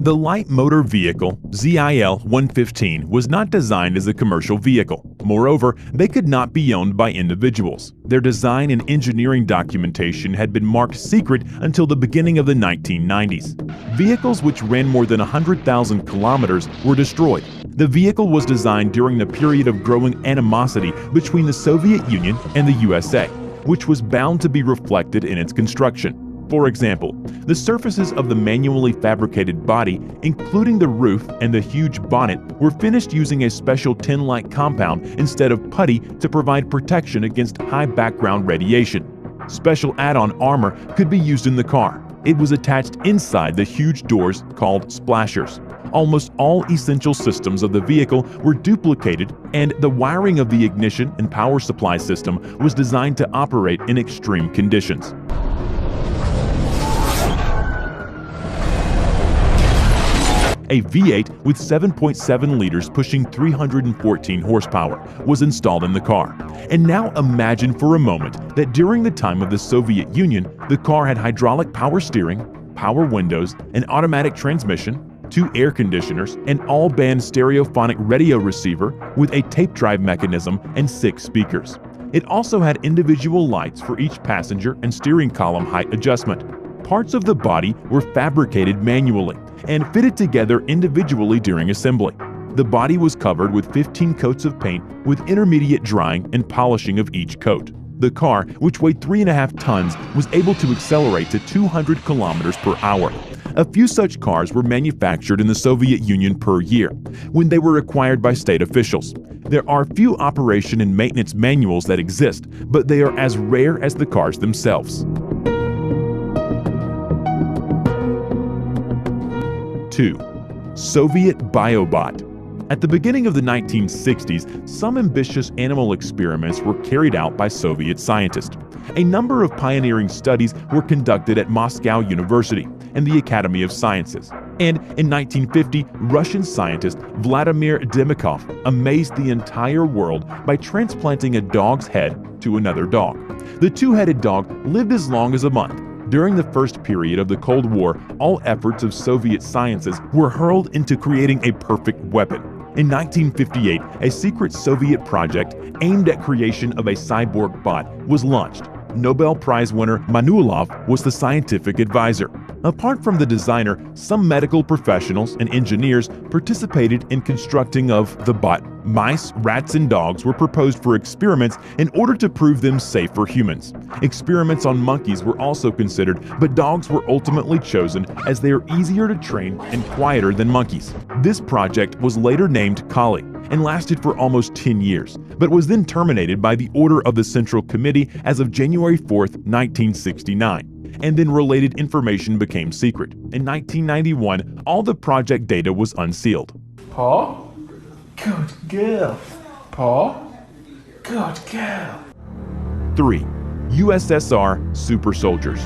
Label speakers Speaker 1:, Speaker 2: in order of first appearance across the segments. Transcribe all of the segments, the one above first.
Speaker 1: The Light Motor Vehicle ZIL-115 was not designed as a commercial vehicle. Moreover, they could not be owned by individuals. Their design and engineering documentation had been marked secret until the beginning of the 1990s. Vehicles which ran more than 100,000 kilometers were destroyed. The vehicle was designed during the period of growing animosity between the Soviet Union and the USA, which was bound to be reflected in its construction. For example, the surfaces of the manually fabricated body, including the roof and the huge bonnet, were finished using a special tin-like compound instead of putty to provide protection against high background radiation. Special add-on armor could be used in the car. It was attached inside the huge doors called splashers. Almost all essential systems of the vehicle were duplicated, and the wiring of the ignition and power supply system was designed to operate in extreme conditions. A V8 with 7.7 liters pushing 314 horsepower was installed in the car. And now imagine for a moment that during the time of the Soviet Union, the car had hydraulic power steering, power windows, an automatic transmission, 2 air conditioners, an all-band stereophonic radio receiver with a tape drive mechanism, and 6 speakers. It also had individual lights for each passenger and steering column height adjustment. Parts of the body were fabricated manually and fitted together individually during assembly. The body was covered with 15 coats of paint with intermediate drying and polishing of each coat. The car, which weighed 3.5 tons, was able to accelerate to 200 kilometers per hour. A few such cars were manufactured in the Soviet Union per year, when they were required by state officials. There are few operation and maintenance manuals that exist, but they are as rare as the cars themselves. 2. Soviet Biobot. At the beginning of the 1960s, some ambitious animal experiments were carried out by Soviet scientists. A number of pioneering studies were conducted at Moscow University and the Academy of Sciences. And in 1950, Russian scientist Vladimir Demikhov amazed the entire world by transplanting a dog's head to another dog. The two-headed dog lived as long as a month. During the first period of the Cold War, all efforts of Soviet sciences were hurled into creating a perfect weapon. In 1958, a secret Soviet project aimed at creation of a cyborg bot was launched. Nobel Prize winner Manuilov was the scientific advisor. Apart from the designer, some medical professionals and engineers participated in constructing of the bot. Mice, rats, and dogs were proposed for experiments in order to prove them safe for humans. Experiments on monkeys were also considered, but dogs were ultimately chosen as they are easier to train and quieter than monkeys. This project was later named Collie and lasted for almost 10 years, but was then terminated by the order of the Central Committee as of January 4, 1969. And then related information became secret. In 1991, all the project data was unsealed.
Speaker 2: Paw? Good girl. Paw? Good girl.
Speaker 1: 3. USSR Super Soldiers.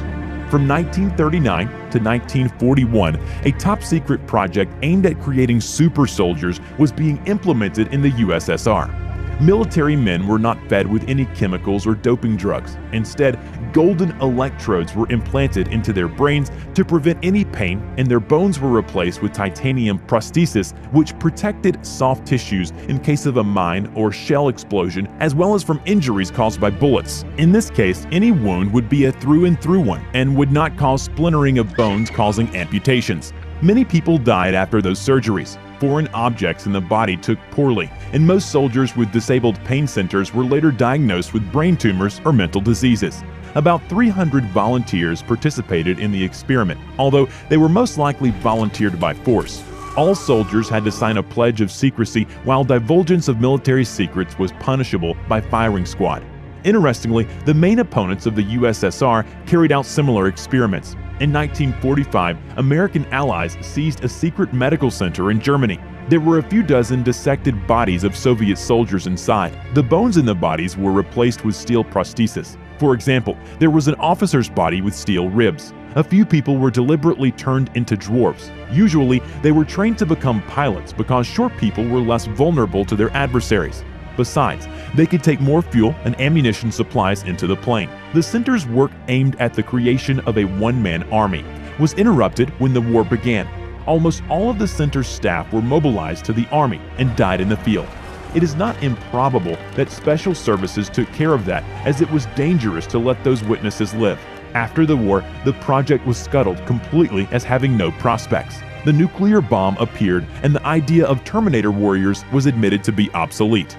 Speaker 1: From 1939 to 1941, a top-secret project aimed at creating super soldiers was being implemented in the USSR. Military men were not fed with any chemicals or doping drugs. Instead, golden electrodes were implanted into their brains to prevent any pain, and their bones were replaced with titanium prosthesis, which protected soft tissues in case of a mine or shell explosion, as well as from injuries caused by bullets. In this case, any wound would be a through-and-through one and would not cause splintering of bones, causing amputations. Many people died after those surgeries. Foreign objects in the body took poorly, and most soldiers with disabled pain centers were later diagnosed with brain tumors or mental diseases. About 300 volunteers participated in the experiment, although they were most likely volunteered by force. All soldiers had to sign a pledge of secrecy, while divulgence of military secrets was punishable by firing squad. Interestingly, the main opponents of the USSR carried out similar experiments. In 1945, American allies seized a secret medical center in Germany. There were a few dozen dissected bodies of Soviet soldiers inside. The bones in the bodies were replaced with steel prosthesis. For example, there was an officer's body with steel ribs. A few people were deliberately turned into dwarfs. Usually, they were trained to become pilots because short people were less vulnerable to their adversaries. Besides, they could take more fuel and ammunition supplies into the plane. The center's work aimed at the creation of a one-man army was interrupted when the war began. Almost all of the center's staff were mobilized to the army and died in the field. It is not improbable that special services took care of that, as it was dangerous to let those witnesses live. After the war, the project was scuttled completely as having no prospects. The nuclear bomb appeared, and the idea of Terminator warriors was admitted to be obsolete.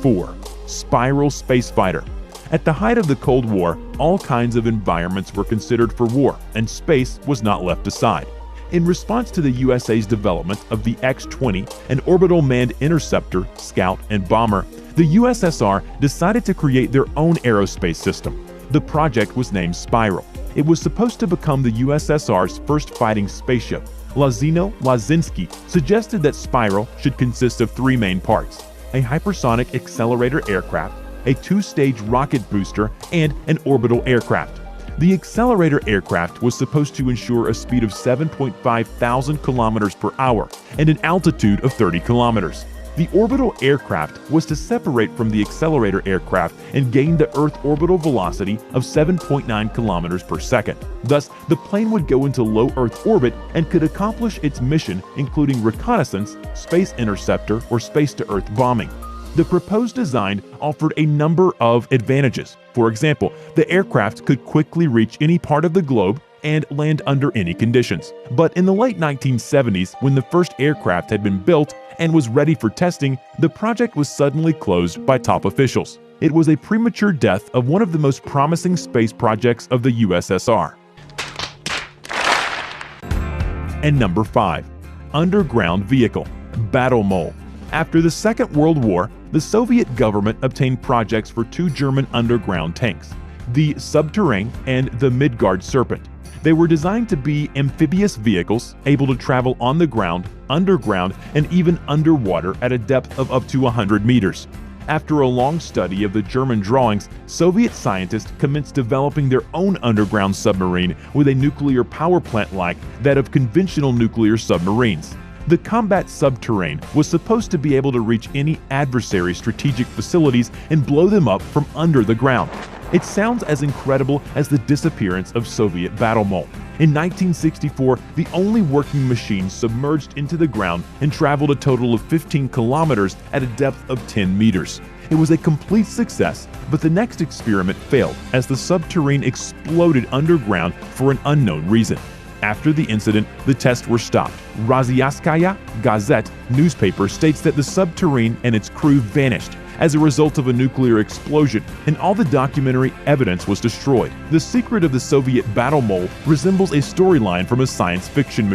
Speaker 1: 4. Spiral Spacefighter. At the height of the Cold War, all kinds of environments were considered for war, and space was not left aside. In response to the USA's development of the X-20, an orbital manned interceptor, scout, and bomber, the USSR decided to create their own aerospace system. The project was named Spiral. It was supposed to become the USSR's first fighting spaceship. Lazino Lazinski suggested that Spiral should consist of 3 main parts: a hypersonic accelerator aircraft, a 2-stage rocket booster, and an orbital aircraft. The accelerator aircraft was supposed to ensure a speed of 7.5 thousand kilometers per hour and an altitude of 30 kilometers. The orbital aircraft was to separate from the accelerator aircraft and gain the Earth orbital velocity of 7.9 kilometers per second. Thus, the plane would go into low Earth orbit and could accomplish its mission, including reconnaissance, space interceptor, or space-to-Earth bombing. The proposed design offered a number of advantages. For example, the aircraft could quickly reach any part of the globe and land under any conditions. But in the late 1970s, when the first aircraft had been built and was ready for testing, the project was suddenly closed by top officials. It was a premature death of one of the most promising space projects of the USSR. And number 5. Underground Vehicle, Battle Mole. After the Second World War, the Soviet government obtained projects for 2 German underground tanks, the Subterrane and the Midgard Serpent. They were designed to be amphibious vehicles able to travel on the ground, underground, and even underwater at a depth of up to 100 meters. After a long study of the German drawings, Soviet scientists commenced developing their own underground submarine with a nuclear power plant like that of conventional nuclear submarines. The combat subterrane was supposed to be able to reach any adversary's strategic facilities and blow them up from under the ground. It sounds as incredible as the disappearance of Soviet battle mole. In 1964, the only working machine submerged into the ground and traveled a total of 15 kilometers at a depth of 10 meters. It was a complete success, but the next experiment failed as the subterrane exploded underground for an unknown reason. After the incident, the tests were stopped. Rossiyskaya Gazette newspaper states that the subterrane and its crew vanished as a result of a nuclear explosion, and all the documentary evidence was destroyed. The secret of the Soviet battle mole resembles a storyline from a science fiction movie.